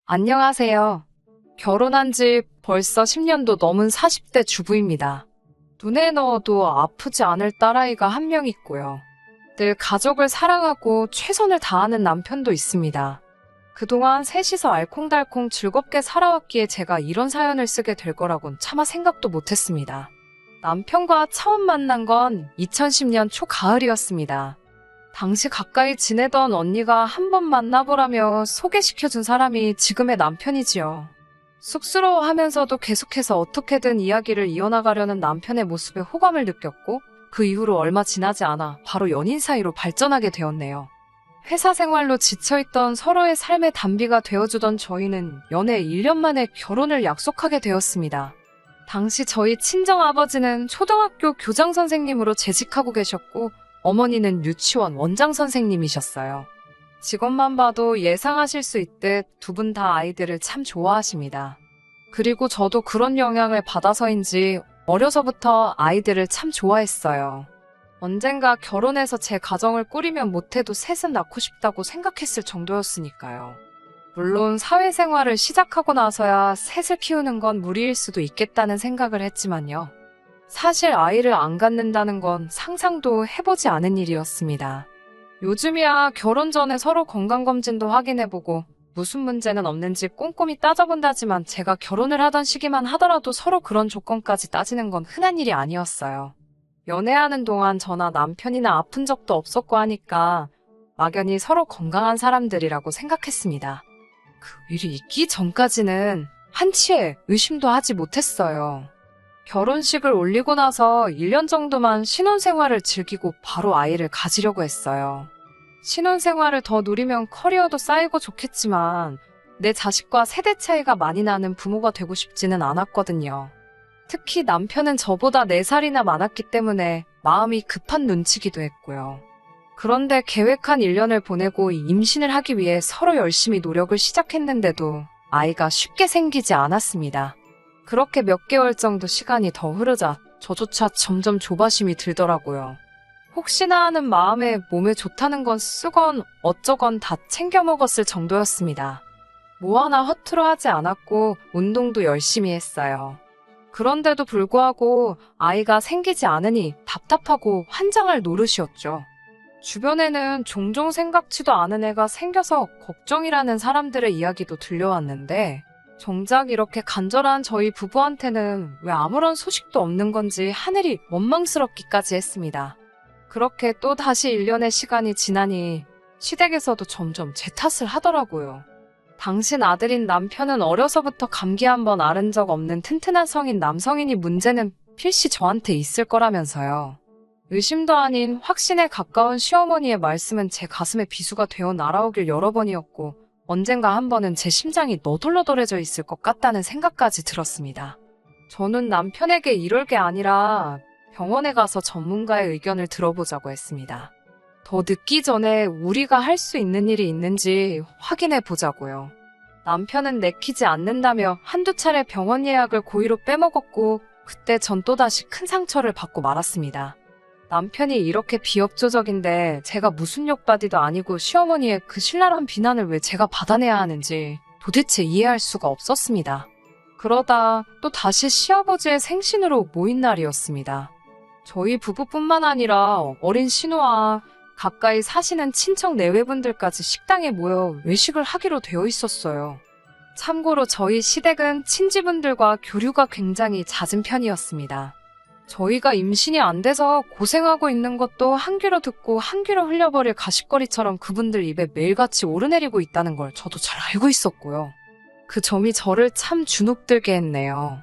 안녕하세요. 결혼한 지 벌써 10년도 넘은 40대 주부입니다. 눈에 넣어도 아프지 않을 딸아이가 한 명 있고요. 늘 가족을 사랑하고 최선을 다하는 남편도 있습니다. 그동안 셋이서 알콩달콩 즐겁게 살아왔기에 제가 이런 사연을 쓰게 될 거라곤 차마 생각도 못했습니다. 남편과 처음 만난 건 2010년 초가을이었습니다. 당시 가까이 지내던 언니가 한번 만나보라며 소개시켜준 사람이 지금의 남편이지요. 쑥스러워하면서도 계속해서 어떻게든 이야기를 이어나가려는 남편의 모습에 호감을 느꼈고 그 이후로 얼마 지나지 않아 바로 연인 사이로 발전하게 되었네요. 회사 생활로 지쳐있던 서로의 삶의 단비가 되어주던 저희는 연애 1년 만에 결혼을 약속하게 되었습니다. 당시 저희 친정아버지는 초등학교 교장 선생님으로 재직하고 계셨고 어머니는 유치원 원장 선생님이셨어요. 직업만 봐도 예상하실 수 있듯 두 분 다 아이들을 참 좋아하십니다. 그리고 저도 그런 영향을 받아서인지 어려서부터 아이들을 참 좋아했어요. 언젠가 결혼해서 제 가정을 꾸리면 못해도 셋은 낳고 싶다고 생각했을 정도였으니까요. 물론 사회생활을 시작하고 나서야 셋을 키우는 건 무리일 수도 있겠다는 생각을 했지만요. 사실 아이를 안 갖는다는 건 상상도 해보지 않은 일이었습니다. 요즘이야 결혼 전에 서로 건강검진도 확인해보고 무슨 문제는 없는지 꼼꼼히 따져본다지만 제가 결혼을 하던 시기만 하더라도 서로 그런 조건까지 따지는 건 흔한 일이 아니었어요. 연애하는 동안 저나 남편이나 아픈 적도 없었고 하니까 막연히 서로 건강한 사람들이라고 생각했습니다. 그 일이 있기 전까지는 한치의 의심도 하지 못했어요. 결혼식을 올리고 나서 1년 정도만 신혼생활을 즐기고 바로 아이를 가지려고 했어요. 신혼생활을 더 누리면 커리어도 쌓이고 좋겠지만 내 자식과 세대 차이가 많이 나는 부모가 되고 싶지는 않았거든요. 특히 남편은 저보다 4살이나 많았기 때문에 마음이 급한 눈치기도 했고요. 그런데 계획한 1년을 보내고 임신을 하기 위해 서로 열심히 노력을 시작했는데도 아이가 쉽게 생기지 않았습니다. 그렇게 몇 개월 정도 시간이 더 흐르자 저조차 점점 조바심이 들더라고요. 혹시나 하는 마음에 몸에 좋다는 건 쓰건 어쩌건 다 챙겨 먹었을 정도였습니다. 뭐 하나 허투루 하지 않았고 운동도 열심히 했어요. 그런데도 불구하고 아이가 생기지 않으니 답답하고 환장할 노릇이었죠. 주변에는 종종 생각지도 않은 애가 생겨서 걱정이라는 사람들의 이야기도 들려왔는데 정작 이렇게 간절한 저희 부부한테는 왜 아무런 소식도 없는 건지 하늘이 원망스럽기까지 했습니다. 그렇게 또 다시 1년의 시간이 지나니 시댁에서도 점점 제 탓을 하더라고요. 당신 아들인 남편은 어려서부터 감기 한번 앓은 적 없는 튼튼한 성인 남성이니 문제는 필시 저한테 있을 거라면서요. 의심도 아닌 확신에 가까운 시어머니의 말씀은 제 가슴에 비수가 되어 날아오길 여러 번이었고 언젠가 한 번은 제 심장이 너덜너덜해져 있을 것 같다는 생각까지 들었습니다. 저는 남편에게 이럴 게 아니라 병원에 가서 전문가의 의견을 들어보자고 했습니다. 더 늦기 전에 우리가 할 수 있는 일이 있는지 확인해 보자고요. 남편은 내키지 않는다며 한두 차례 병원 예약을 고의로 빼먹었고 그때 전 또다시 큰 상처를 받고 말았습니다. 남편이 이렇게 비협조적인데 제가 무슨 욕받이도 아니고 시어머니의 그 신랄한 비난을 왜 제가 받아내야 하는지 도대체 이해할 수가 없었습니다. 그러다 또 다시 시아버지의 생신으로 모인 날이었습니다. 저희 부부뿐만 아니라 어린 신우와 가까이 사시는 친척 내외분들까지 식당에 모여 외식을 하기로 되어 있었어요. 참고로 저희 시댁은 친지분들과 교류가 굉장히 잦은 편이었습니다. 저희가 임신이 안 돼서 고생하고 있는 것도 한 귀로 듣고 한 귀로 흘려버릴 가십거리처럼 그분들 입에 매일같이 오르내리고 있다는 걸 저도 잘 알고 있었고요. 그 점이 저를 참 주눅들게 했네요.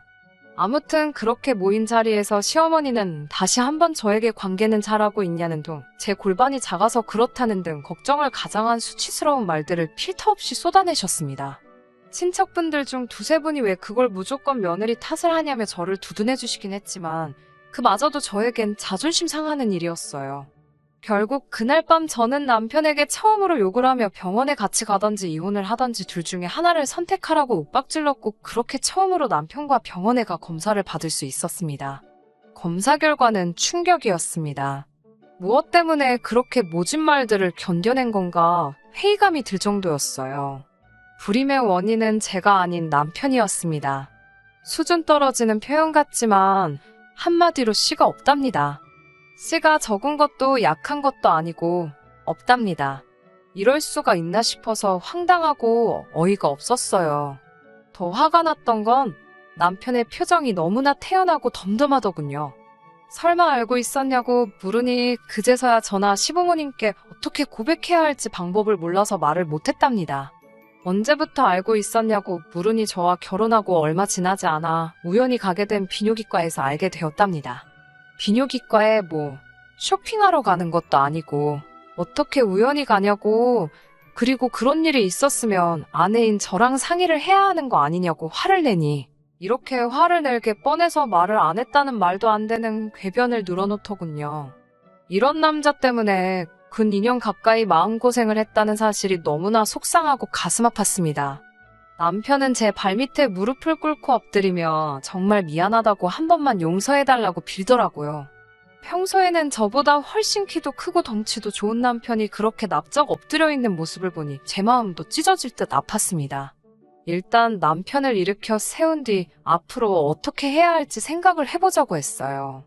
아무튼 그렇게 모인 자리에서 시어머니는 다시 한번 저에게 관계는 잘하고 있냐는 둥, 제 골반이 작아서 그렇다는 등 걱정을 가장한 수치스러운 말들을 필터 없이 쏟아내셨습니다. 친척분들 중 두세 분이 왜 그걸 무조건 며느리 탓을 하냐며 저를 두둔해 주시긴 했지만 그마저도 저에겐 자존심 상하는 일이었어요. 결국 그날 밤 저는 남편에게 처음으로 욕을 하며 병원에 같이 가던지 이혼을 하던지 둘 중에 하나를 선택하라고 윽박질렀고 그렇게 처음으로 남편과 병원에 가 검사를 받을 수 있었습니다. 검사 결과는 충격이었습니다. 무엇 때문에 그렇게 모진 말들을 견뎌낸 건가 회의감이 들 정도였어요. 불임의 원인은 제가 아닌 남편이었습니다. 수준 떨어지는 표현 같지만 한마디로 씨가 없답니다. 씨가 적은 것도 약한 것도 아니고 없답니다. 이럴 수가 있나 싶어서 황당하고 어이가 없었어요. 더 화가 났던 건 남편의 표정이 너무나 태연하고 덤덤하더군요. 설마 알고 있었냐고 물으니 그제서야 저나 시부모님께 어떻게 고백해야 할지 방법을 몰라서 말을 못했답니다. 언제부터 알고 있었냐고 물으니 저와 결혼하고 얼마 지나지 않아 우연히 가게 된 비뇨기과에서 알게 되었답니다. 비뇨기과에 쇼핑하러 가는 것도 아니고 어떻게 우연히 가냐고, 그리고 그런 일이 있었으면 아내인 저랑 상의를 해야 하는 거 아니냐고 화를 내니 이렇게 화를 낼게 뻔해서 말을 안 했다는 말도 안 되는 궤변을 늘어놓더군요. 이런 남자 때문에 근 2년 가까이 마음고생을 했다는 사실이 너무나 속상하고 가슴 아팠습니다. 남편은 제 발밑에 무릎을 꿇고 엎드리며 정말 미안하다고 한 번만 용서해달라고 빌더라고요. 평소에는 저보다 훨씬 키도 크고 덩치도 좋은 남편이 그렇게 납작 엎드려 있는 모습을 보니 제 마음도 찢어질 듯 아팠습니다. 일단 남편을 일으켜 세운 뒤 앞으로 어떻게 해야 할지 생각을 해보자고 했어요.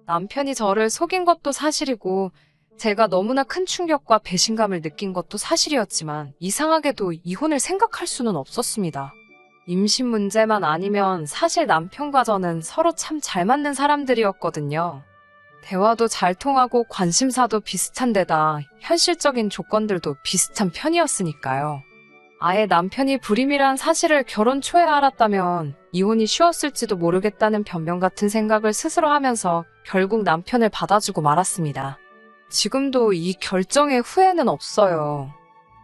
남편이 저를 속인 것도 사실이고 제가 너무나 큰 충격과 배신감을 느낀 것도 사실이었지만 이상하게도 이혼을 생각할 수는 없었습니다. 임신 문제만 아니면 사실 남편과 저는 서로 참 잘 맞는 사람들이었거든요. 대화도 잘 통하고 관심사도 비슷한 데다 현실적인 조건들도 비슷한 편이었으니까요. 아예 남편이 불임이란 사실을 결혼 초에 알았다면 이혼이 쉬웠을지도 모르겠다는 변명 같은 생각을 스스로 하면서 결국 남편을 받아주고 말았습니다. 지금도 이 결정에 후회는 없어요.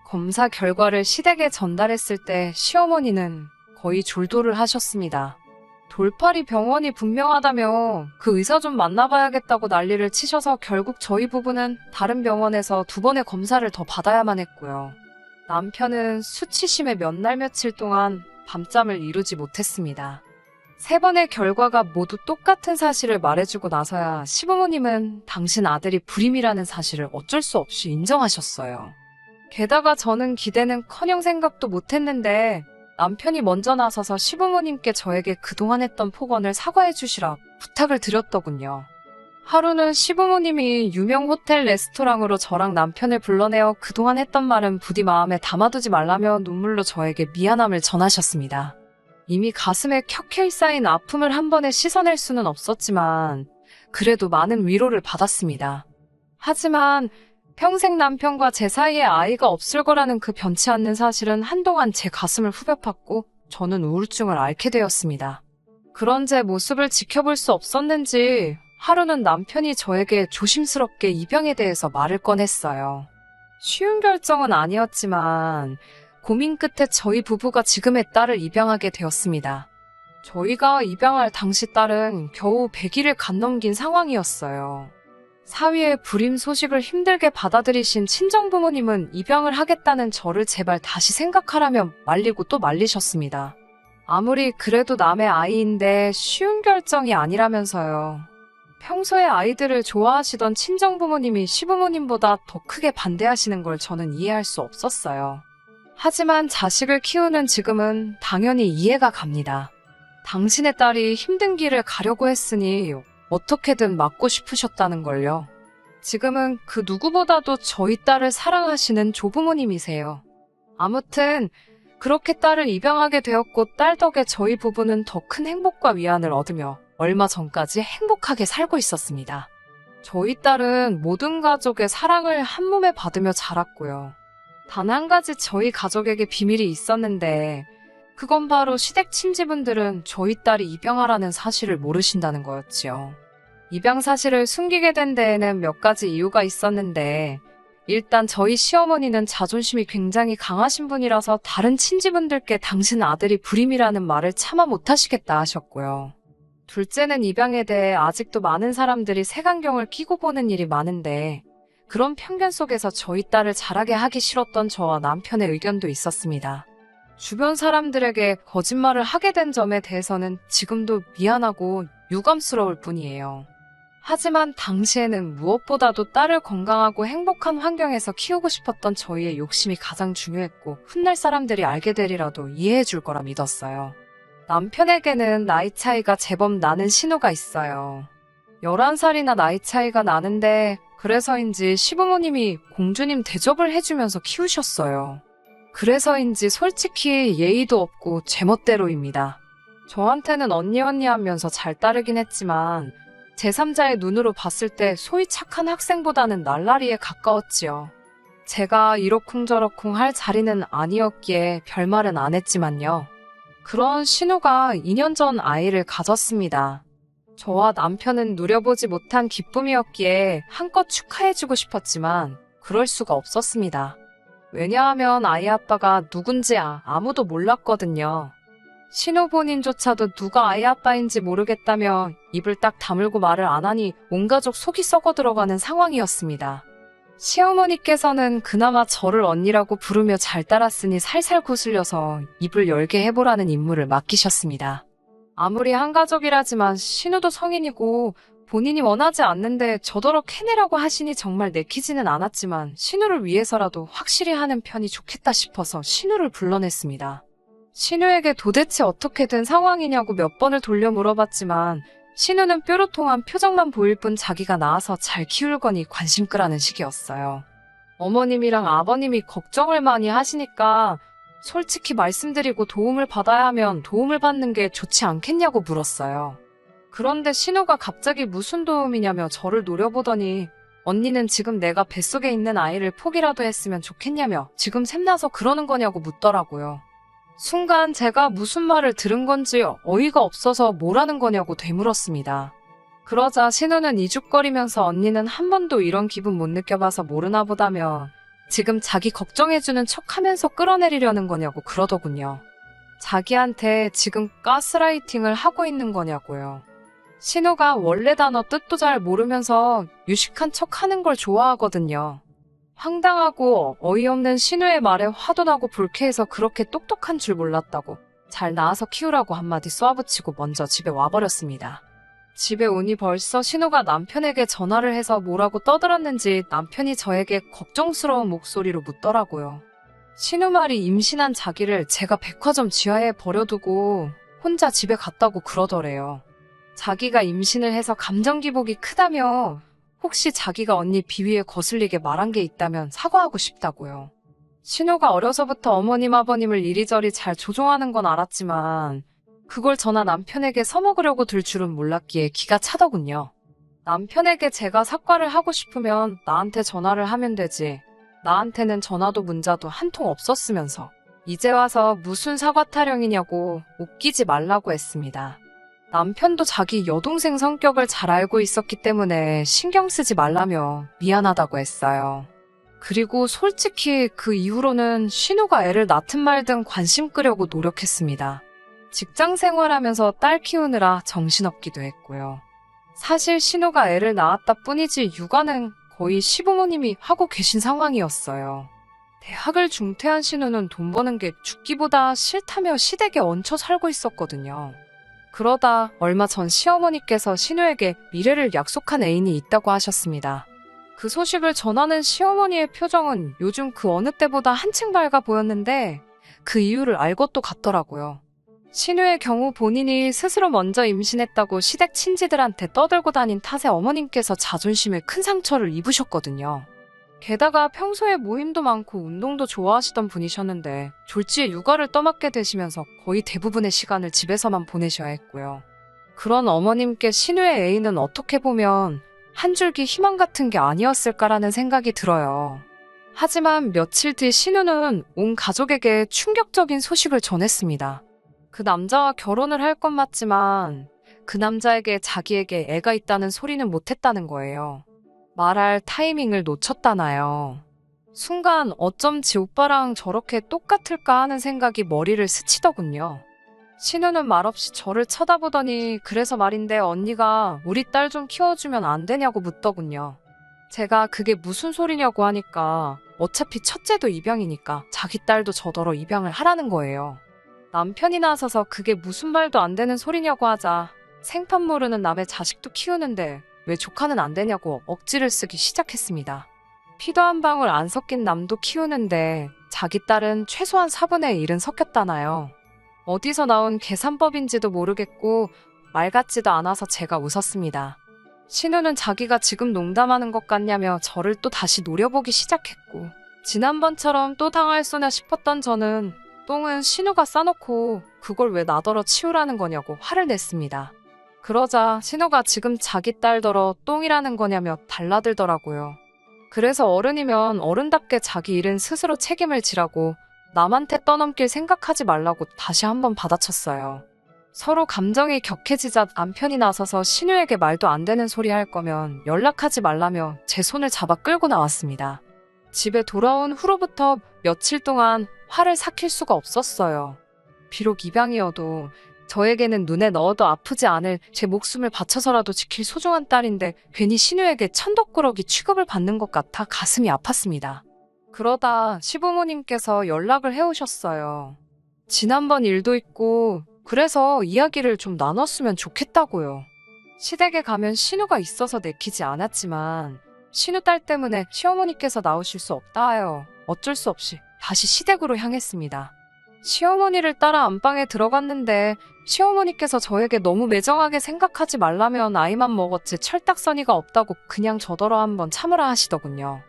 검사 결과를 시댁에 전달했을 때 시어머니는 거의 졸도를 하셨습니다. 돌팔이 병원이 분명하다며 그 의사 좀 만나봐야겠다고 난리를 치셔서 결국 저희 부부는 다른 병원에서 2번의 검사를 더 받아야만 했고요. 남편은 수치심에 몇 날 며칠 동안 밤잠을 이루지 못했습니다. 3번의 결과가 모두 똑같은 사실을 말해주고 나서야 시부모님은 당신 아들이 불임이라는 사실을 어쩔 수 없이 인정하셨어요. 게다가 저는 기대는커녕 생각도 못했는데 남편이 먼저 나서서 시부모님께 저에게 그동안 했던 폭언을 사과해 주시라 부탁을 드렸더군요. 하루는 시부모님이 유명 호텔 레스토랑으로 저랑 남편을 불러내어 그동안 했던 말은 부디 마음에 담아두지 말라며 눈물로 저에게 미안함을 전하셨습니다. 이미 가슴에 켜켜이 쌓인 아픔을 한 번에 씻어낼 수는 없었지만 그래도 많은 위로를 받았습니다. 하지만 평생 남편과 제 사이에 아이가 없을 거라는 그 변치 않는 사실은 한동안 제 가슴을 후벼 팠고 저는 우울증을 앓게 되었습니다. 그런 제 모습을 지켜볼 수 없었는지 하루는 남편이 저에게 조심스럽게 입양에 대해서 말을 꺼냈어요. 쉬운 결정은 아니었지만 고민 끝에 저희 부부가 지금의 딸을 입양하게 되었습니다. 저희가 입양할 당시 딸은 겨우 100일을 갓 넘긴 상황이었어요. 사위의 불임 소식을 힘들게 받아들이신 친정부모님은 입양을 하겠다는 저를 제발 다시 생각하라며 말리고 또 말리셨습니다. 아무리 그래도 남의 아이인데 쉬운 결정이 아니라면서요. 평소에 아이들을 좋아하시던 친정부모님이 시부모님보다 더 크게 반대하시는 걸 저는 이해할 수 없었어요. 하지만 자식을 키우는 지금은 당연히 이해가 갑니다. 당신의 딸이 힘든 길을 가려고 했으니 어떻게든 막고 싶으셨다는 걸요. 지금은 그 누구보다도 저희 딸을 사랑하시는 조부모님이세요. 아무튼 그렇게 딸을 입양하게 되었고 딸 덕에 저희 부부는 더 큰 행복과 위안을 얻으며 얼마 전까지 행복하게 살고 있었습니다. 저희 딸은 모든 가족의 사랑을 한몸에 받으며 자랐고요. 단 한 가지 저희 가족에게 비밀이 있었는데 그건 바로 시댁 친지분들은 저희 딸이 입양하라는 사실을 모르신다는 거였지요. 입양 사실을 숨기게 된 데에는 몇 가지 이유가 있었는데 일단 저희 시어머니는 자존심이 굉장히 강하신 분이라서 다른 친지분들께 당신 아들이 불임이라는 말을 차마 못하시겠다 하셨고요. 둘째는 입양에 대해 아직도 많은 사람들이 색안경을 끼고 보는 일이 많은데 그런 편견 속에서 저희 딸을 자라게 하기 싫었던 저와 남편의 의견도 있었습니다. 주변 사람들에게 거짓말을 하게 된 점에 대해서는 지금도 미안하고 유감스러울 뿐이에요. 하지만 당시에는 무엇보다도 딸을 건강하고 행복한 환경에서 키우고 싶었던 저희의 욕심이 가장 중요했고 훗날 사람들이 알게 되리라도 이해해 줄 거라 믿었어요. 남편에게는 나이 차이가 제법 나는 신우가 있어요. 11살이나 나이 차이가 나는데 그래서인지 시부모님이 공주님 대접을 해주면서 키우셨어요. 그래서인지 솔직히 예의도 없고 제멋대로입니다. 저한테는 언니 하면서 잘 따르긴 했지만 제3자의 눈으로 봤을 때 소위 착한 학생보다는 날라리에 가까웠지요. 제가 이러쿵저러쿵 할 자리는 아니었기에 별말은 안 했지만요. 그런 신우가 2년 전 아이를 가졌습니다. 저와 남편은 누려보지 못한 기쁨이었기에 한껏 축하해주고 싶었지만 그럴 수가 없었습니다. 왜냐하면 아이 아빠가 누군지 아무도 몰랐거든요. 신우 본인조차도 누가 아이 아빠인지 모르겠다며 입을 딱 다물고 말을 안 하니 온 가족 속이 썩어 들어가는 상황이었습니다. 시어머니께서는 그나마 저를 언니라고 부르며 잘 따랐으니 살살 구슬려서 입을 열게 해보라는 임무를 맡기셨습니다. 아무리 한 가족이라지만 신우도 성인이고 본인이 원하지 않는데 저더러 해내라고 하시니 정말 내키지는 않았지만 신우를 위해서라도 확실히 하는 편이 좋겠다 싶어서 신우를 불러냈습니다. 신우에게 도대체 어떻게 된 상황이냐고 몇 번을 돌려 물어봤지만 신우는 뾰로통한 표정만 보일 뿐 자기가 낳아서 잘 키울 거니 관심 끄라는 식이었어요. 어머님이랑 아버님이 걱정을 많이 하시니까 솔직히 말씀드리고 도움을 받아야 하면 도움을 받는 게 좋지 않겠냐고 물었어요. 그런데 신우가 갑자기 무슨 도움이냐며 저를 노려보더니 언니는 지금 내가 뱃속에 있는 아이를 포기라도 했으면 좋겠냐며 지금 샘나서 그러는 거냐고 묻더라고요. 순간 제가 무슨 말을 들은 건지 어이가 없어서 뭐라는 거냐고 되물었습니다. 그러자 신우는 이죽거리면서 언니는 한 번도 이런 기분 못 느껴봐서 모르나 보다며 지금 자기 걱정해주는 척하면서 끌어내리려는 거냐고 그러더군요. 자기한테 지금 가스라이팅을 하고 있는 거냐고요. 신우가 원래 단어 뜻도 잘 모르면서 유식한 척하는 걸 좋아하거든요. 황당하고 어이없는 신우의 말에 화도 나고 불쾌해서 그렇게 똑똑한 줄 몰랐다고 잘 낳아서 키우라고 한마디 쏘아붙이고 먼저 집에 와버렸습니다. 집에 오니 벌써 신우가 남편에게 전화를 해서 뭐라고 떠들었는지 남편이 저에게 걱정스러운 목소리로 묻더라고요. 신우 말이 임신한 자기를 제가 백화점 지하에 버려두고 혼자 집에 갔다고 그러더래요. 자기가 임신을 해서 감정 기복이 크다며 혹시 자기가 언니 비위에 거슬리게 말한 게 있다면 사과하고 싶다고요. 신우가 어려서부터 어머님 아버님을 이리저리 잘 조종하는 건 알았지만 그걸 저나 남편에게 써먹으려고 들 줄은 몰랐기에 기가 차더군요. 남편에게 제가 사과를 하고 싶으면 나한테 전화를 하면 되지. 나한테는 전화도 문자도 한 통 없었으면서 이제 와서 무슨 사과 타령이냐고 웃기지 말라고 했습니다. 남편도 자기 여동생 성격을 잘 알고 있었기 때문에 신경 쓰지 말라며 미안하다고 했어요. 그리고 솔직히 그 이후로는 신우가 애를 낳든 말든 관심 끄려고 노력했습니다. 직장 생활하면서 딸 키우느라 정신없기도 했고요. 사실 신우가 애를 낳았다 뿐이지 육아는 거의 시부모님이 하고 계신 상황이었어요. 대학을 중퇴한 신우는 돈 버는 게 죽기보다 싫다며 시댁에 얹혀 살고 있었거든요. 그러다 얼마 전 시어머니께서 신우에게 미래를 약속한 애인이 있다고 하셨습니다. 그 소식을 전하는 시어머니의 표정은 요즘 그 어느 때보다 한층 밝아 보였는데 그 이유를 알 것도 같더라고요. 신우의 경우 본인이 스스로 먼저 임신했다고 시댁 친지들한테 떠들고 다닌 탓에 어머님께서 자존심에 큰 상처를 입으셨거든요. 게다가 평소에 모임도 많고 운동도 좋아하시던 분이셨는데 졸지에 육아를 떠맡게 되시면서 거의 대부분의 시간을 집에서만 보내셔야 했고요. 그런 어머님께 신우의 애인은 어떻게 보면 한 줄기 희망 같은 게 아니었을까라는 생각이 들어요. 하지만 며칠 뒤 신우는 온 가족에게 충격적인 소식을 전했습니다. 그 남자와 결혼을 할 건 맞지만 그 남자에게 자기에게 애가 있다는 소리는 못했다는 거예요. 말할 타이밍을 놓쳤다나요. 순간 어쩜 지 오빠랑 저렇게 똑같을까 하는 생각이 머리를 스치더군요. 신우는 말없이 저를 쳐다보더니 그래서 말인데 언니가 우리 딸 좀 키워주면 안 되냐고 묻더군요. 제가 그게 무슨 소리냐고 하니까 어차피 첫째도 입양이니까 자기 딸도 저더러 입양을 하라는 거예요. 남편이 나서서 그게 무슨 말도 안 되는 소리냐고 하자 생판 모르는 남의 자식도 키우는데 왜 조카는 안 되냐고 억지를 쓰기 시작했습니다. 피도 한 방울 안 섞인 남도 키우는데 자기 딸은 최소한 4분의 1은 섞였다나요. 어디서 나온 계산법인지도 모르겠고 말 같지도 않아서 제가 웃었습니다. 신우는 자기가 지금 농담하는 것 같냐며 저를 또 다시 노려보기 시작했고, 지난번처럼 또 당할 소냐 싶었던 저는 똥은 신우가 싸놓고 그걸 왜 나더러 치우라는 거냐고 화를 냈습니다. 그러자 신우가 지금 자기 딸더러 똥이라는 거냐며 달라들더라고요. 그래서 어른이면 어른답게 자기 일은 스스로 책임을 지라고 남한테 떠넘길 생각하지 말라고 다시 한번 받아쳤어요. 서로 감정이 격해지자 남편이 나서서 신우에게 말도 안 되는 소리 할 거면 연락하지 말라며 제 손을 잡아 끌고 나왔습니다. 집에 돌아온 후로부터 며칠 동안 화를 삭힐 수가 없었어요. 비록 입양이어도 저에게는 눈에 넣어도 아프지 않을 제 목숨을 바쳐서라도 지킬 소중한 딸인데 괜히 신우에게 천덕꾸러기 취급을 받는 것 같아 가슴이 아팠습니다. 그러다 시부모님께서 연락을 해오셨어요. 지난번 일도 있고 그래서 이야기를 좀 나눴으면 좋겠다고요. 시댁에 가면 신우가 있어서 내키지 않았지만 신우 딸 때문에 시어머니께서 나오실 수 없다 하여 어쩔 수 없이 다시 시댁으로 향했습니다. 시어머니를 따라 안방에 들어갔는데 시어머니께서 저에게 너무 매정하게 생각하지 말라면 아이만 먹었지 철딱서니가 없다고 그냥 저더러 한번 참으라 하시더군요.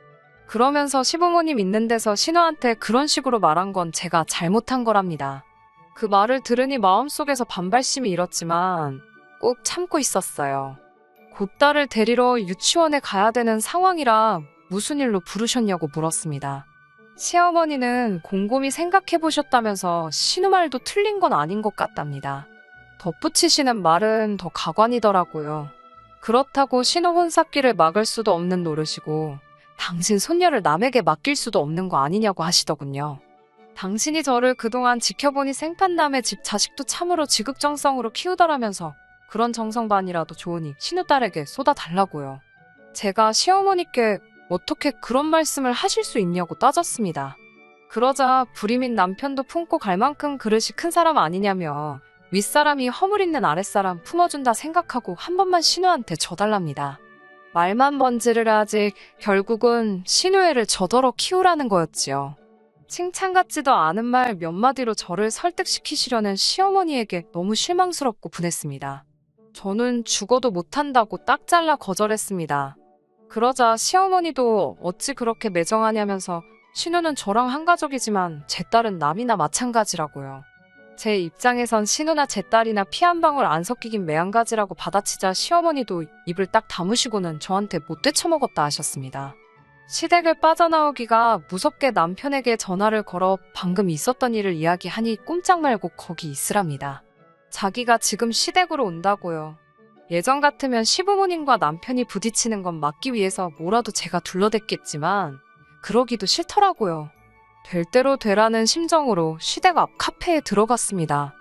그러면서 시부모님 있는 데서 신우한테 그런 식으로 말한 건 제가 잘못한 거랍니다. 그 말을 들으니 마음속에서 반발심이 일었지만 꼭 참고 있었어요. 곧 딸을 데리러 유치원에 가야 되는 상황이라 무슨 일로 부르셨냐고 물었습니다. 시어머니는 곰곰이 생각해보셨다면서 신우 말도 틀린 건 아닌 것 같답니다. 덧붙이시는 말은 더 가관이더라고요. 그렇다고 신우 혼삭기를 막을 수도 없는 노릇이고 당신 손녀를 남에게 맡길 수도 없는 거 아니냐고 하시더군요. 당신이 저를 그동안 지켜보니 생판남의 집 자식도 참으로 지극정성으로 키우더라면서 그런 정성반이라도 좋으니 신우 딸에게 쏟아달라고요. 제가 시어머니께 어떻게 그런 말씀을 하실 수 있냐고 따졌습니다. 그러자 불임인 남편도 품고 갈 만큼 그릇이 큰 사람 아니냐며 윗사람이 허물 있는 아랫사람 품어준다 생각하고 한 번만 신우한테 져달랍니다. 말만 번지를 하지 결국은 신우애를 저더러 키우라는 거였지요. 칭찬 같지도 않은 말 몇 마디로 저를 설득시키시려는 시어머니에게 너무 실망스럽고 분했습니다. 저는 죽어도 못한다고 딱 잘라 거절했습니다. 그러자 시어머니도 어찌 그렇게 매정하냐면서 신우는 저랑 한 가족이지만 제 딸은 남이나 마찬가지라고요. 제 입장에선 신우나 제 딸이나 피 한 방울 안 섞이긴 매한가지라고 받아치자 시어머니도 입을 딱 다무시고는 저한테 못 되쳐먹었다 하셨습니다. 시댁을 빠져나오기가 무섭게 남편에게 전화를 걸어 방금 있었던 일을 이야기하니 꼼짝 말고 거기 있으랍니다. 자기가 지금 시댁으로 온다고요. 예전 같으면 시부모님과 남편이 부딪히는 건 막기 위해서 뭐라도 제가 둘러댔겠지만 그러기도 싫더라고요. 될 대로 되라는 심정으로 시댁 앞 카페에 들어갔습니다.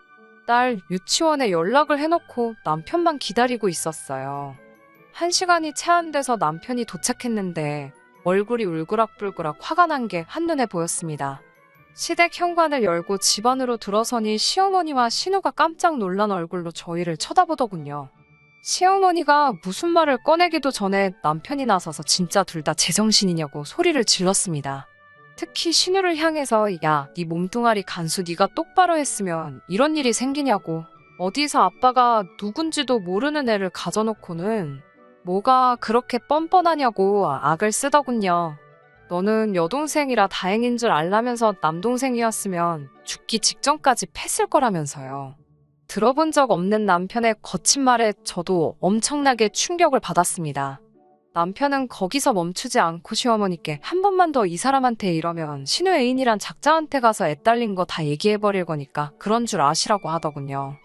딸 유치원에 연락을 해놓고 남편만 기다리고 있었어요. 1시간이 채 안 돼서 남편이 도착했는데 얼굴이 울그락불그락 화가 난 게 한눈에 보였습니다. 시댁 현관을 열고 집 안으로 들어서니 시어머니와 신우가 깜짝 놀란 얼굴로 저희를 쳐다보더군요. 시어머니가 무슨 말을 꺼내기도 전에 남편이 나서서 진짜 둘 다 제정신이냐고 소리를 질렀습니다. 특히 신우를 향해서 야, 네 몸뚱아리 간수 네가 똑바로 했으면 이런 일이 생기냐고 어디서 아빠가 누군지도 모르는 애를 가져놓고는 뭐가 그렇게 뻔뻔하냐고 악을 쓰더군요. 너는 여동생이라 다행인 줄 알라면서 남동생이었으면 죽기 직전까지 팼을 거라면서요. 들어본 적 없는 남편의 거친 말에 저도 엄청나게 충격을 받았습니다. 남편은 거기서 멈추지 않고 시어머니께 한 번만 더 이 사람한테 이러면 신우 애인이란 작자한테 가서 애 딸린 거 다 얘기해버릴 거니까 그런 줄 아시라고 하더군요.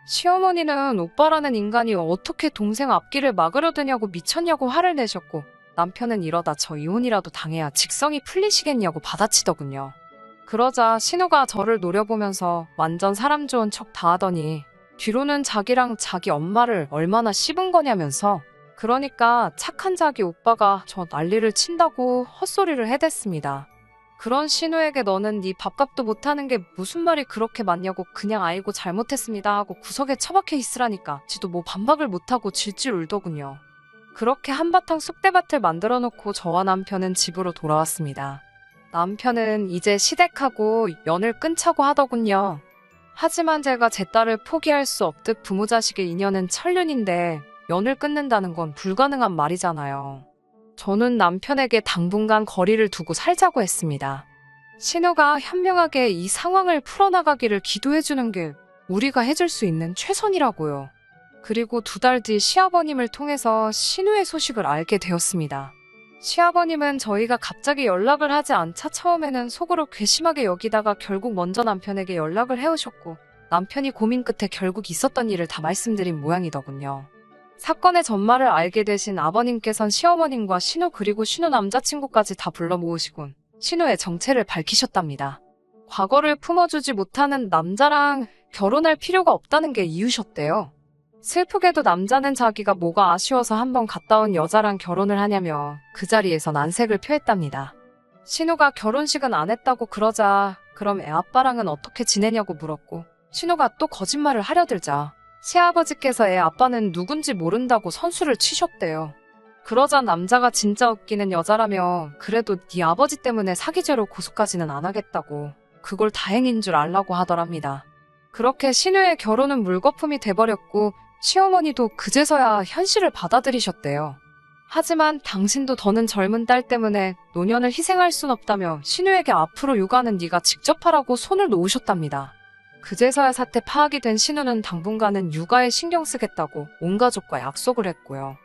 시어머니는 오빠라는 인간이 어떻게 동생 앞길을 막으려 드냐고 미쳤냐고 화를 내셨고 남편은 이러다 저 이혼이라도 당해야 직성이 풀리시겠냐고 받아치더군요. 그러자 신우가 저를 노려보면서 완전 사람 좋은 척 다 하더니 뒤로는 자기랑 자기 엄마를 얼마나 씹은 거냐면서 그러니까 착한 자기 오빠가 저 난리를 친다고 헛소리를 해댔습니다. 그런 신우에게 너는 네 밥값도 못하는 게 무슨 말이 그렇게 많냐고 그냥 아이고 잘못했습니다 하고 구석에 처박혀 있으라니까 지도 뭐 반박을 못하고 질질 울더군요. 그렇게 한바탕 쑥대밭을 만들어 놓고 저와 남편은 집으로 돌아왔습니다. 남편은 이제 시댁하고 연을 끊자고 하더군요. 하지만 제가 제 딸을 포기할 수 없듯 부모 자식의 인연은 천륜인데 연을 끊는다는 건 불가능한 말이잖아요. 저는 남편에게 당분간 거리를 두고 살자고 했습니다. 신우가 현명하게 이 상황을 풀어나가기를 기도해주는 게 우리가 해줄 수 있는 최선이라고요. 그리고 2달 뒤 시아버님을 통해서 신우의 소식을 알게 되었습니다. 시아버님은 저희가 갑자기 연락을 하지 않자 처음에는 속으로 괘씸하게 여기다가 결국 먼저 남편에게 연락을 해오셨고 남편이 고민 끝에 결국 있었던 일을 다 말씀드린 모양이더군요. 사건의 전말을 알게 되신 아버님께선 시어머님과 신우 그리고 신우 남자친구까지 다 불러 모으시곤 신우의 정체를 밝히셨답니다. 과거를 품어주지 못하는 남자랑 결혼할 필요가 없다는 게 이유셨대요. 슬프게도 남자는 자기가 뭐가 아쉬워서 한번 갔다 온 여자랑 결혼을 하냐며 그 자리에서 난색을 표했답니다. 신우가 결혼식은 안 했다고 그러자 그럼 애 아빠랑은 어떻게 지내냐고 물었고 신우가 또 거짓말을 하려들자 시아버지께서 애 아빠는 누군지 모른다고 선수를 치셨대요. 그러자 남자가 진짜 웃기는 여자라며 그래도 네 아버지 때문에 사기죄로 고소까지는 안 하겠다고 그걸 다행인 줄 알라고 하더랍니다. 그렇게 신우의 결혼은 물거품이 돼버렸고 시어머니도 그제서야 현실을 받아들이셨대요. 하지만 당신도 더는 젊은 딸 때문에 노년을 희생할 순 없다며 신우에게 앞으로 육아는 네가 직접 하라고 손을 놓으셨답니다. 그제서야 사태 파악이 된 신우는 당분간은 육아에 신경 쓰겠다고 온 가족과 약속을 했고요.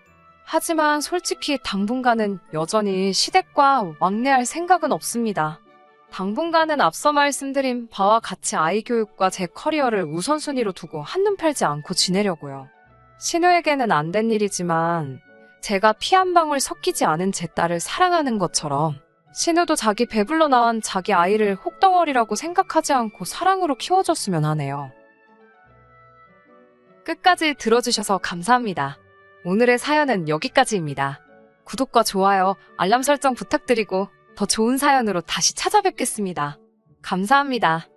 하지만 솔직히 당분간은 여전히 시댁과 왕래할 생각은 없습니다. 당분간은 앞서 말씀드린 바와 같이 아이 교육과 제 커리어를 우선순위로 두고 한눈 팔지 않고 지내려고요. 신우에게는 안 된 일이지만 제가 피 한 방울 섞이지 않은 제 딸을 사랑하는 것처럼 신우도 자기 배불러 낳은 자기 아이를 혹덩어리라고 생각하지 않고 사랑으로 키워줬으면 하네요. 끝까지 들어주셔서 감사합니다. 오늘의 사연은 여기까지입니다. 구독과 좋아요, 알람 설정 부탁드리고 더 좋은 사연으로 다시 찾아뵙겠습니다. 감사합니다.